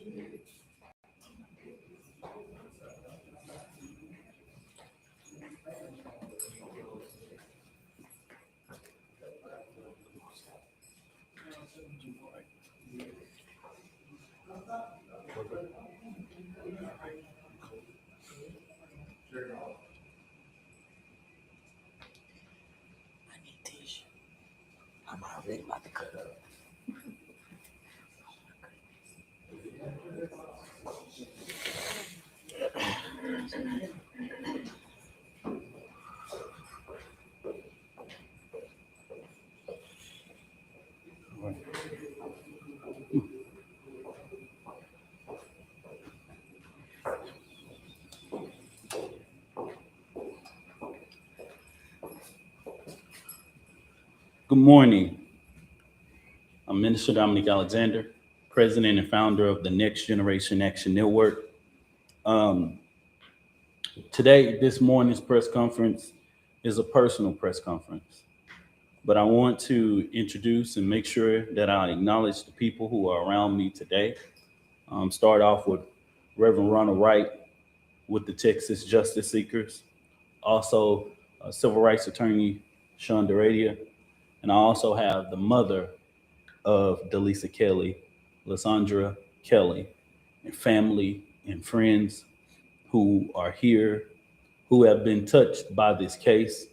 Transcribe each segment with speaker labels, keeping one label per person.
Speaker 1: I'm already about to cut up.
Speaker 2: Good morning. I'm Minister Dominic Alexander, President and founder of the Next Generation Action Network. Today, this morning's press conference is a personal press conference, but I want to introduce and make sure that I acknowledge the people who are around me today. Start off with Reverend Ronald Wright with the Texas Justice Seekers, also civil rights attorney Sean Deradia, and I also have the mother of D'Lisa Kelley, Lysandra Kelley, and family and friends who are here, who have been touched by this case.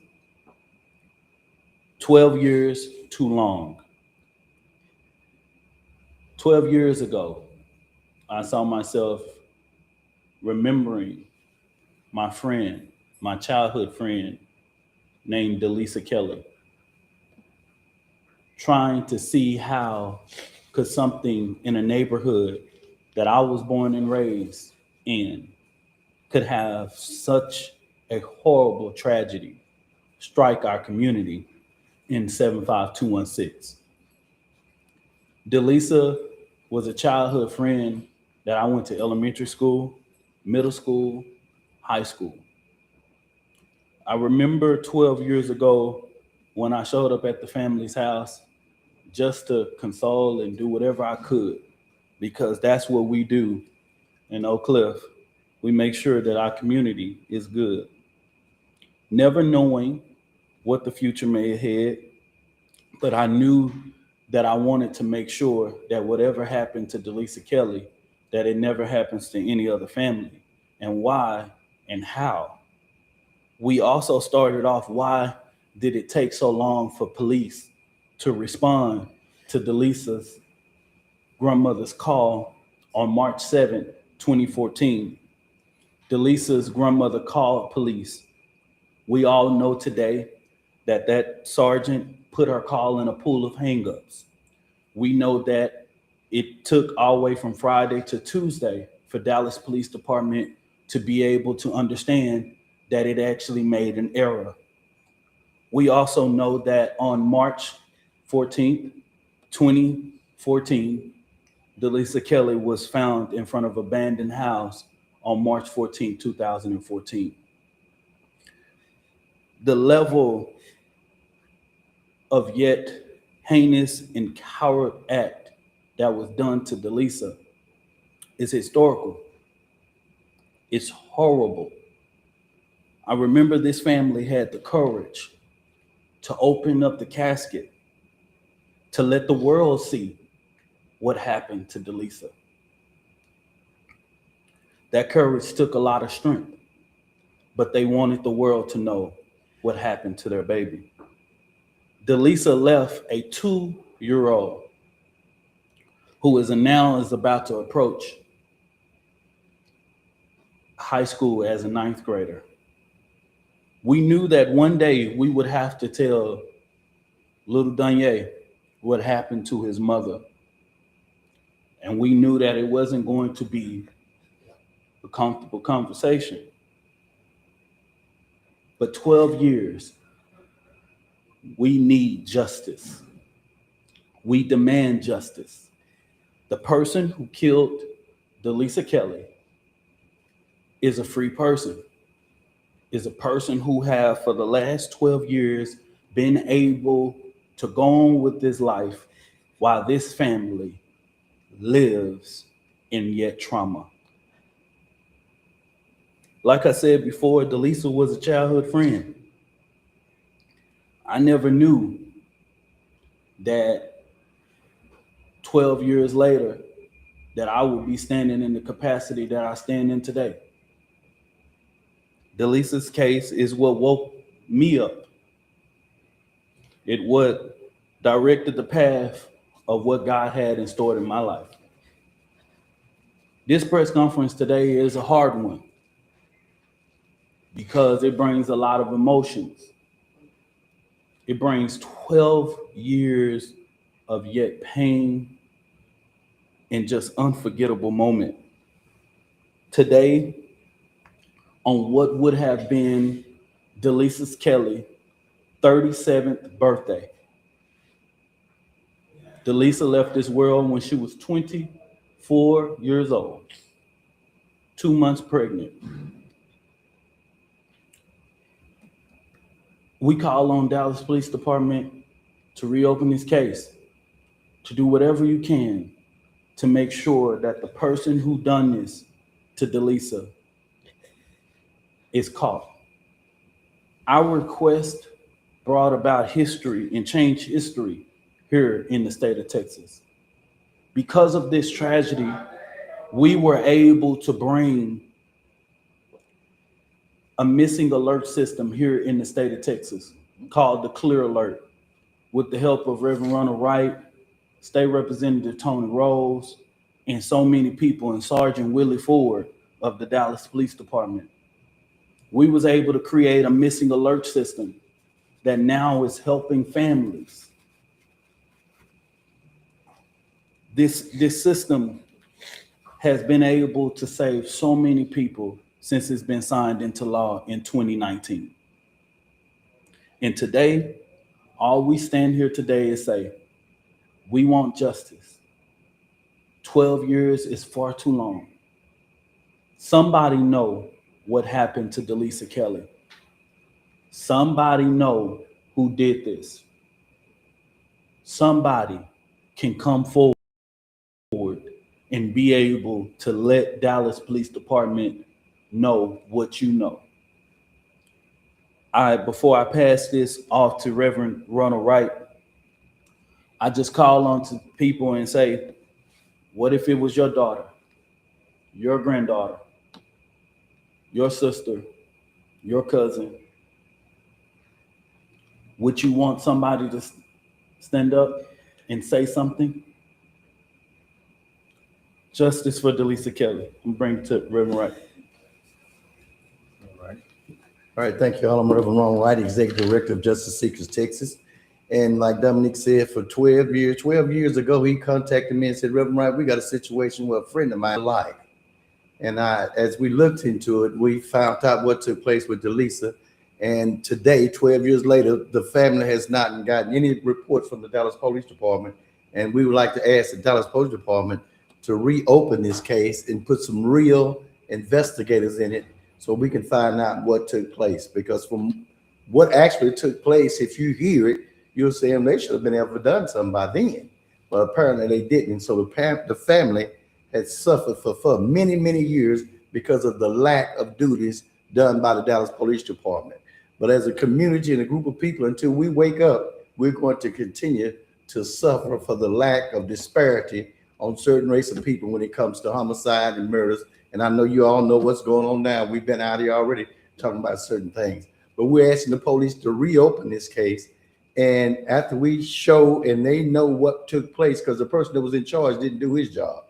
Speaker 2: 12 years too long. 12 years ago, I saw myself remembering my friend, my childhood friend named D'Lisa Kelley, trying to see how could something in a neighborhood that I was born and raised in could have such a horrible tragedy strike our community in 75216. D'Lisa was a childhood friend that I went to elementary school, middle school, high school. I remember 12 years ago when I showed up at the family's house just to console and do whatever I could, because that's what we do in Oak Cliff. We make sure that our community is good. Never knowing what the future may ahead, but I knew that I wanted to make sure that whatever happened to D'Lisa Kelley, that it never happens to any other family. And why and how. We also started off, why did it take so long for police to respond to D'Lisa's grandmother's call on March 7th, 2014? D'Lisa's grandmother called police. We all know today that that sergeant put her call in a pool of hangups. We know that it took all the way from Friday to Tuesday for Dallas Police Department to be able to understand that it actually made an error. We also know that on March 14th, 2014, D'Lisa Kelley was found in front of an abandoned house on March 14, 2014. The level of yet heinous and coward act that was done to D'Lisa is historical. It's horrible. I remember this family had the courage to open up the casket, to let the world see what happened to D'Lisa. That courage took a lot of strength, but they wanted the world to know what happened to their baby. D'Lisa left a 2-year-old who is now about to approach high school as a 9th grader. We knew that one day we would have to tell little Danye what happened to his mother. And we knew that it wasn't going to be a comfortable conversation. But 12 years, we need justice. We demand justice. The person who killed D'Lisa Kelley is a free person, is a person who have for the last 12 years been able to go on with this life while this family lives and yet trauma. Like I said before, D'Lisa was a childhood friend. I never knew that 12 years later that I would be standing in the capacity that I stand in today. D'Lisa's case is what woke me up. It what directed the path of what God had in store in my life. This press conference today is a hard one because it brings a lot of emotions. It brings 12 years of yet pain and just unforgettable moment. Today, on what would have been D'Lisa Kelley's 37th birthday, D'Lisa left this world when she was 24 years old, 2 months pregnant. We call on Dallas Police Department to reopen this case, to do whatever you can to make sure that the person who done this to D'Lisa is caught. Our request brought about history and changed history here in the state of Texas. Because of this tragedy, we were able to bring a missing alert system here in the state of Texas called the Clear Alert, with the help of Reverend Ronald Wright, State Representative Tony Rose, and so many people, and Sergeant Willie Ford of the Dallas Police Department. We was able to create a missing alert system that now is helping families. This system has been able to save so many people since it's been signed into law in 2019. And today, all we stand here today is say, we want justice. 12 years is far too long. Somebody know what happened to D'Lisa Kelley. Somebody know who did this. Somebody can come forward and be able to let Dallas Police Department know what you know. Before I pass this off to Reverend Ronald Wright, I just call on to people and say, what if it was your daughter, your granddaughter, your sister, your cousin? Would you want somebody to stand up and say something? Justice for D'Lisa Kelley. I'm bringing to Reverend Wright.
Speaker 1: All right, thank you all. I'm Reverend Ronald Wright, Executive Director of Justice Seekers Texas. And like Dominique said, for 12 years ago, he contacted me and said, Reverend Wright, we got a situation where a friend of mine lied. And as we looked into it, we found out what took place with D'Lisa. And today, 12 years later, the family has not gotten any reports from the Dallas Police Department. And we would like to ask the Dallas Police Department to reopen this case and put some real investigators in it so we can find out what took place. Because from what actually took place, if you hear it, you'll say they should have been able to done something by then. But apparently they didn't. So the family has suffered for many, many years because of the lack of duties done by the Dallas Police Department. But as a community and a group of people, until we wake up, we're going to continue to suffer for the lack of disparity on certain race of people when it comes to homicide and murders. And I know you all know what's going on now. We've been out here already talking about certain things. But we're asking the police to reopen this case. And after we show and they know what took place, because the person that was in charge didn't do his job.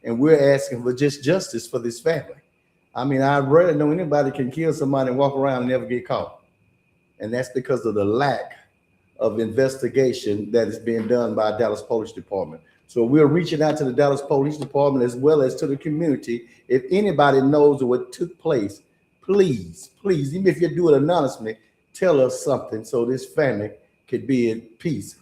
Speaker 1: And we're asking for just justice for this family. I mean, I rarely know anybody can kill somebody and walk around and never get caught. And that's because of the lack of investigation that is being done by Dallas Police Department. So we're reaching out to the Dallas Police Department as well as to the community. If anybody knows what took place, please, even if you do it anonymously, tell us something so this family could be in peace.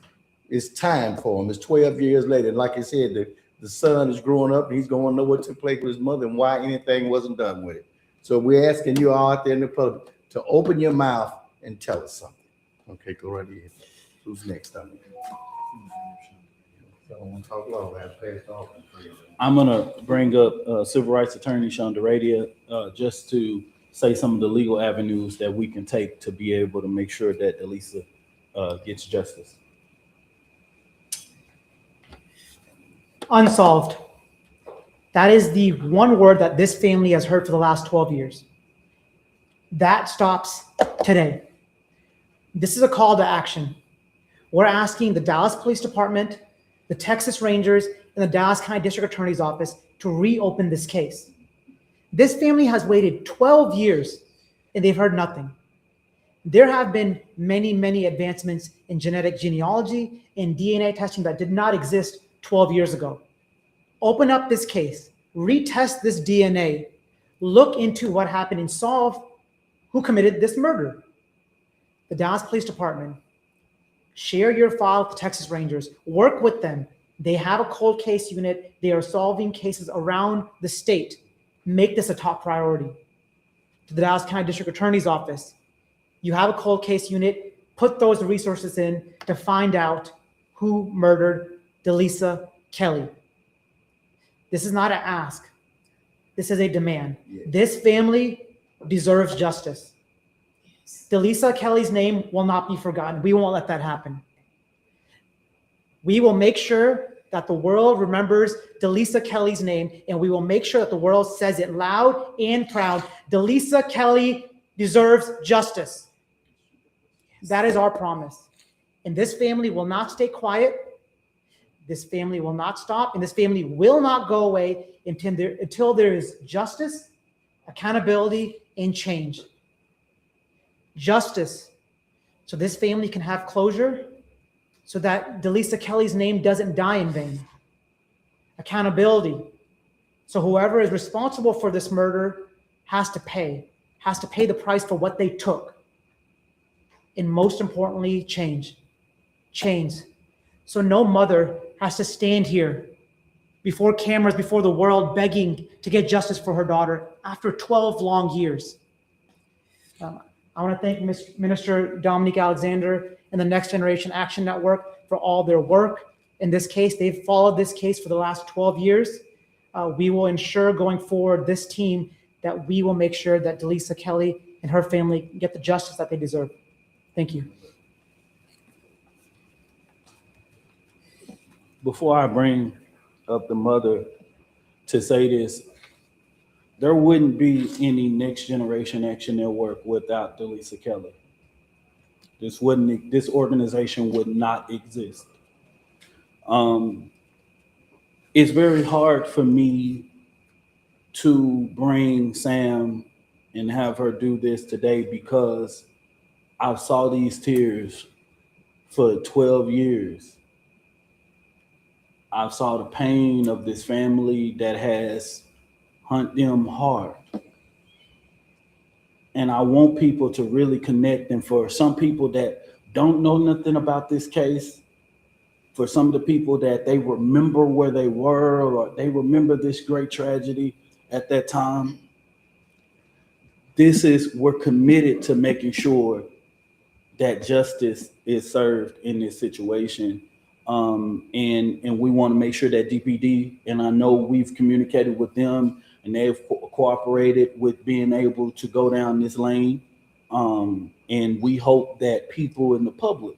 Speaker 1: It's time for them. It's 12 years later. And like I said, the son is growing up. And he's going to know what took place with his mother and why anything wasn't done with it. So we're asking you all out there in the public to open your mouth and tell us something. Okay, go right ahead. Who's next? So I want to talk law, I have passed off and free.
Speaker 2: I'm gonna bring up civil rights attorney Shonda Radia just to say some of the legal avenues that we can take to be able to make sure that D'Lisa gets justice.
Speaker 3: Unsolved. That is the one word that this family has heard for the last 12 years. That stops today. This is a call to action. We're asking the Dallas Police Department, the Texas Rangers, and the Dallas County District Attorney's Office to reopen this case. This family has waited 12 years and they've heard nothing. There have been many, many advancements in genetic genealogy and DNA testing that did not exist 12 years ago. Open up this case, retest this DNA, look into what happened and solve who committed this murder. The Dallas Police Department, share your file with the Texas Rangers, work with them. They have a cold case unit. They are solving cases around the state. Make this a top priority. To the Dallas County District Attorney's Office, you have a cold case unit, put those resources in to find out who murdered D'Lisa Kelley. This is not an ask. This is a demand.
Speaker 1: Yeah.
Speaker 3: This family deserves justice. D'Lisa Kelley's name will not be forgotten. We won't let that happen. We will make sure that the world remembers D'Lisa Kelley's name, and we will make sure that the world says it loud and proud. D'Lisa Kelley deserves justice. That is our promise. And this family will not stay quiet. This family will not stop, and this family will not go away until there is justice, accountability, and change. Justice, so this family can have closure, so that D'Lisa Kelley's name doesn't die in vain. Accountability, so whoever is responsible for this murder has to pay the price for what they took. And most importantly, change. So no mother has to stand here before cameras, before the world, begging to get justice for her daughter after 12 long years. I want to thank Minister Dominique Alexander and the Next Generation Action Network for all their work in this case. They've followed this case for the last 12 years. We will ensure going forward, this team, that we will make sure that D'Lisa Kelley and her family get the justice that they deserve. Thank you.
Speaker 2: Before I bring up the mother to say this, there wouldn't be any Next Generation Action Network without D'Lisa Kelley. This organization would not exist. It's very hard for me to bring Sam and have her do this today because I saw these tears for 12 years. I saw the pain of this family that has hunt them hard. And I want people to really connect. And for some people that don't know nothing about this case, for some of the people that they remember where they were or they remember this great tragedy at that time, we're committed to making sure that justice is served in this situation. And we want to make sure that DPD, and I know we've communicated with them and they've cooperated with being able to go down this lane. And we hope that people in the public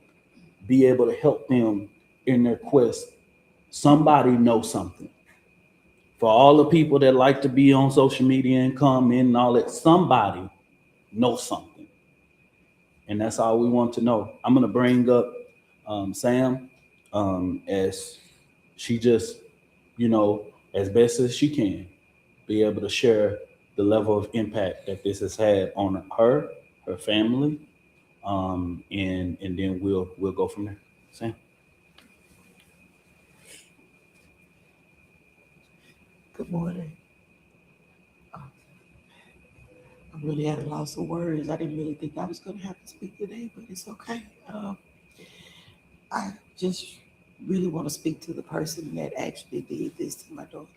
Speaker 2: be able to help them in their quest. Somebody knows something. For all the people that like to be on social media and comment and all that, somebody knows something. And that's all we want to know. I'm going to bring up Sam as she just, as best as she can, be able to share the level of impact that this has had on her family, and then we'll go from there. Sam.
Speaker 4: Good morning. I really had a loss of words. I didn't really think I was going to have to speak today, but it's okay. I just really want to speak to the person that actually did this to my daughter.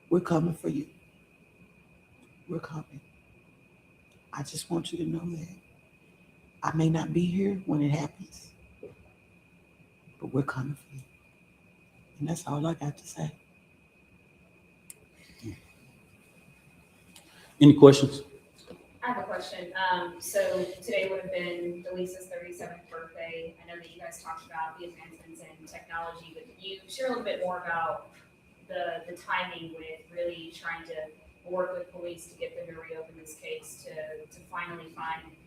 Speaker 4: We're coming for you. We're coming. I just want you to know that I may not be here when it happens, but but we're coming for you. And that's all I got to say.
Speaker 2: Any questions?
Speaker 5: I have a question. So today would have been D'Lisa's 37th birthday. I know that you guys talked about the advancements in technology, but can you share a little bit more about the timing with really trying to work with police to get them to reopen this case to finally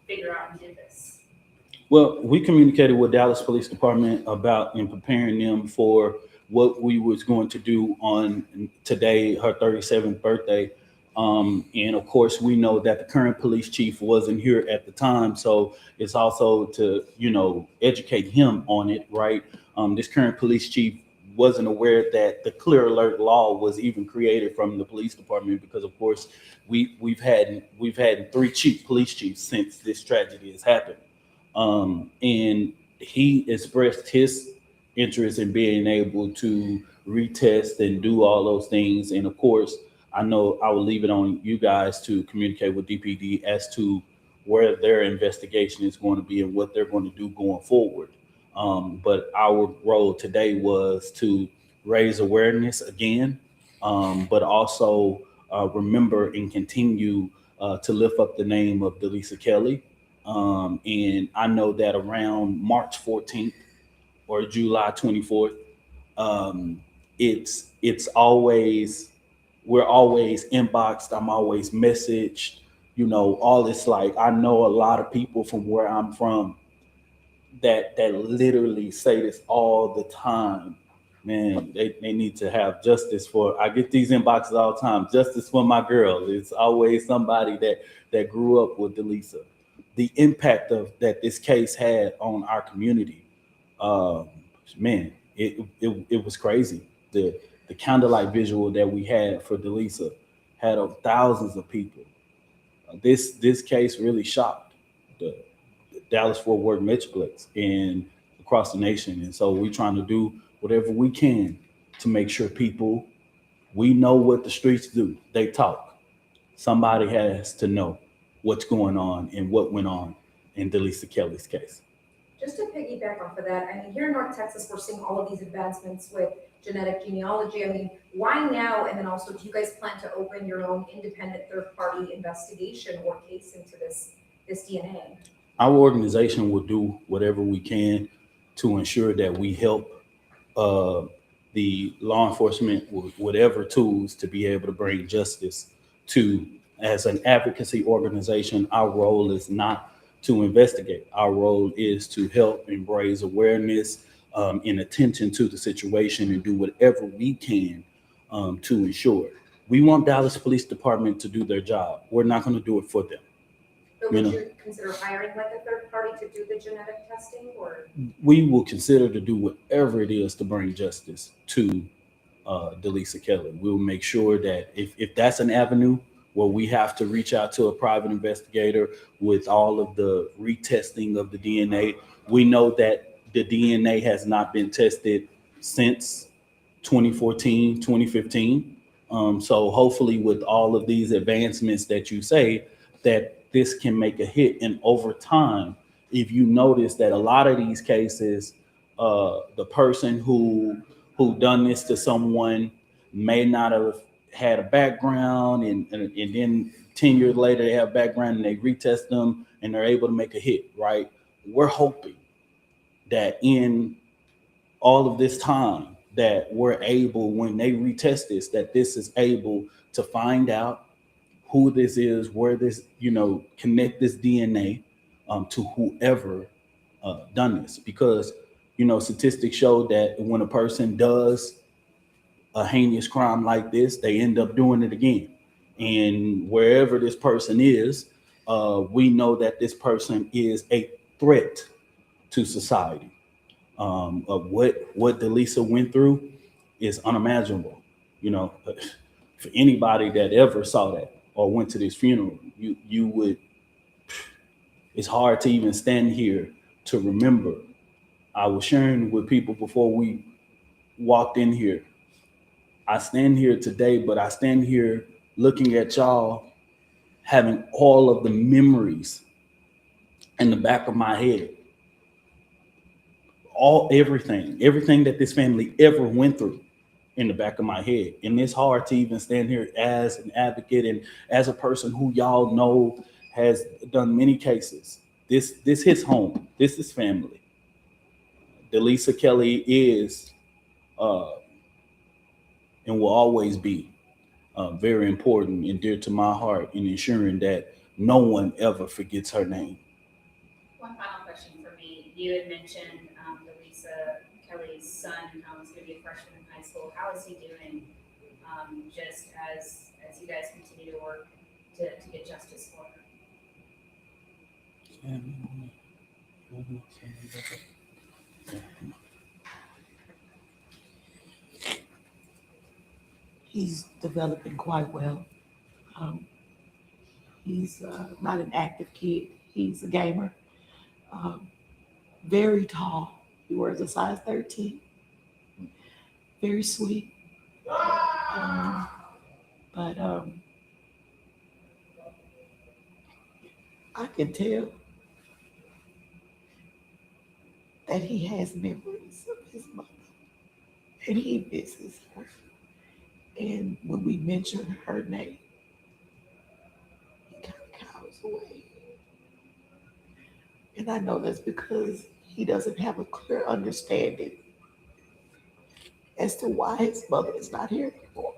Speaker 5: figure out who did this?
Speaker 2: Well, we communicated with Dallas Police Department about and preparing them for what we was going to do on today, her 37th birthday. And of course, we know that the current police chief wasn't here at the time. So it's also to, educate him on it, right? This current police chief wasn't aware that the clear alert law was even created from the police department, because of course we've had 3 police chiefs since this tragedy has happened. And he expressed his interest in being able to retest and do all those things. And of course, I know I will leave it on you guys to communicate with DPD as to where their investigation is going to be and what they're going to do going forward. But our role today was to raise awareness again, but also remember and continue to lift up the name of D'Lisa Kelley. And I know that around March 14th or July 24th, it's always, we're always inboxed. I'm always messaged, all this. Like, I know a lot of people from where I'm from that literally say this all the time. Man, they need to have justice for, I get these inboxes all the time, justice for my girl. It's always somebody that grew up with D'Lisa. The impact of that this case had on our community, man, it was crazy. The candlelight visual that we had for D'Lisa had thousands of people. This case really shocked the Dallas-Fort Worth Metroplex and across the nation. And so we're trying to do whatever we can to make sure people, we know what the streets do. They talk. Somebody has to know what's going on and what went on in D'Lisa Kelley's case.
Speaker 6: Just to piggyback off of that, I mean, here in North Texas, we're seeing all of these advancements with genetic genealogy. I mean, why now? And then also, do you guys plan to open your own independent third-party investigation or case into this DNA?
Speaker 2: Our organization will do whatever we can to ensure that we help the law enforcement with whatever tools to be able to bring justice to. As an advocacy organization, our role is not to investigate. Our role is to help and raise awareness and attention to the situation and do whatever we can to ensure. We want Dallas Police Department to do their job. We're not going to do it for them.
Speaker 6: But would you consider hiring like a third party to do the genetic testing, or?
Speaker 2: We will consider to do whatever it is to bring justice to D'Lisa Kelley. We'll make sure that if that's an avenue where we have to reach out to a private investigator with all of the retesting of the DNA, we know that the DNA has not been tested since 2014, 2015. So hopefully with all of these advancements that you say, that this can make a hit. And over time, if you notice that a lot of these cases, the person who done this to someone may not have had a background, and then 10 years later they have background and they retest them and they're able to make a hit, right? We're hoping that in all of this time that we're able, when they retest this, that this is able to find out who this is, where this, connect this DNA to whoever done this. Because, statistics show that when a person does a heinous crime like this, they end up doing it again. And wherever this person is, we know that this person is a threat to society. Of what D'Lisa went through is unimaginable. For anybody that ever saw that or went to this funeral, you would, it's hard to even stand here to remember. I was sharing with people before we walked in here. I stand here today, but I stand here looking at y'all, having all of the memories in the back of my head. everything that this family ever went through in the back of my head. And it's hard to even stand here as an advocate and as a person who y'all know has done many cases. This hits home. This is family. D'Lisa Kelley is uh, and will always be very important and dear to my heart in ensuring that no one ever forgets her name.
Speaker 5: One final question for me. You had mentioned D'Lisa Kelley's son is going to be a freshman in high school. How is he doing? Just as you guys continue to work to get justice for her.
Speaker 4: He's developing quite well. He's not an active kid. He's a gamer. Very tall. He wears a size 13. Very sweet. But I can tell that he has memories of his mother and he misses her. And when we mention her name, he kind of cowers away. And I know that's because he doesn't have a clear understanding as to why his mother is not here anymore.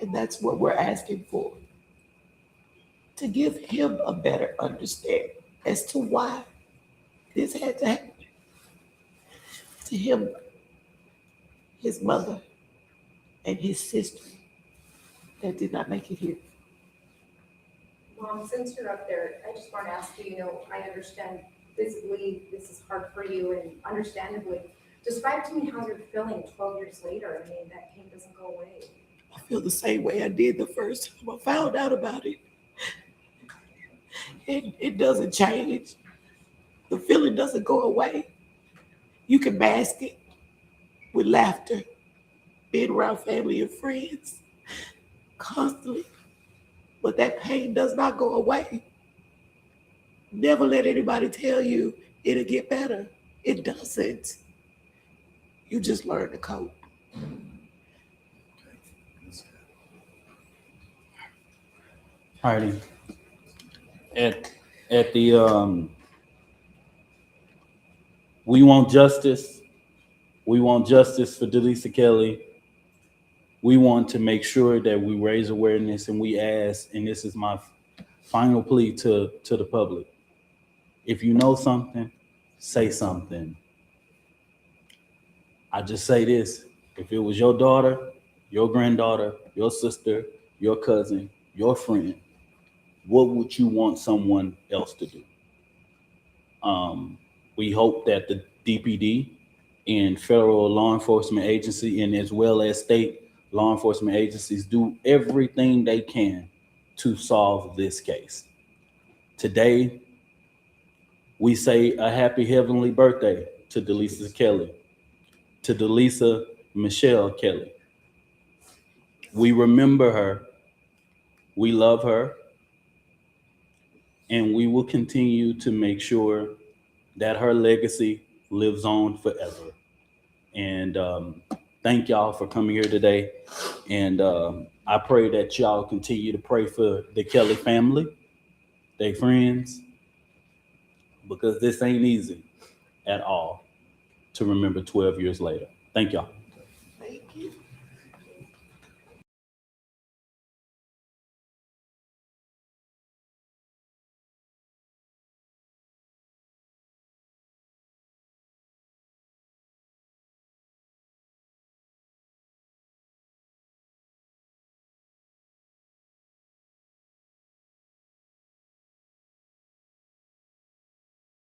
Speaker 4: And that's what we're asking for, to give him a better understanding as to why this had to happen to him, his mother, and his sister that did not make it here.
Speaker 6: Mom, since you're up there, I just want to ask you, I understand physically this is hard for you and understandably. Describe to me how you're feeling 12 years later. I mean, that pain doesn't go away.
Speaker 4: I feel the same way I did the first time I found out about it. It doesn't change. The feeling doesn't go away. You can mask it with laughter, being around family and friends constantly, but that pain does not go away. Never let anybody tell you it'll get better. It doesn't. You just learn to cope.
Speaker 2: Alrighty. At the we want justice. We want justice for D'Lisa Kelley. We want to make sure that we raise awareness and we ask, and this is my final plea to the public. If you know something, say something. I just say this: if it was your daughter, your granddaughter, your sister, your cousin, your friend, what would you want someone else to do? We hope that the DPD and federal law enforcement agency, and as well as state law enforcement agencies, do everything they can to solve this case. Today, we say a happy heavenly birthday to D'Lisa Kelley, to D'Lisa Michelle Kelley. We remember her, we love her, and we will continue to make sure that her legacy lives on forever. And thank y'all for coming here today. And I pray that y'all continue to pray for the Kelley family, their friends, because this ain't easy at all to remember 12 years later. Thank y'all.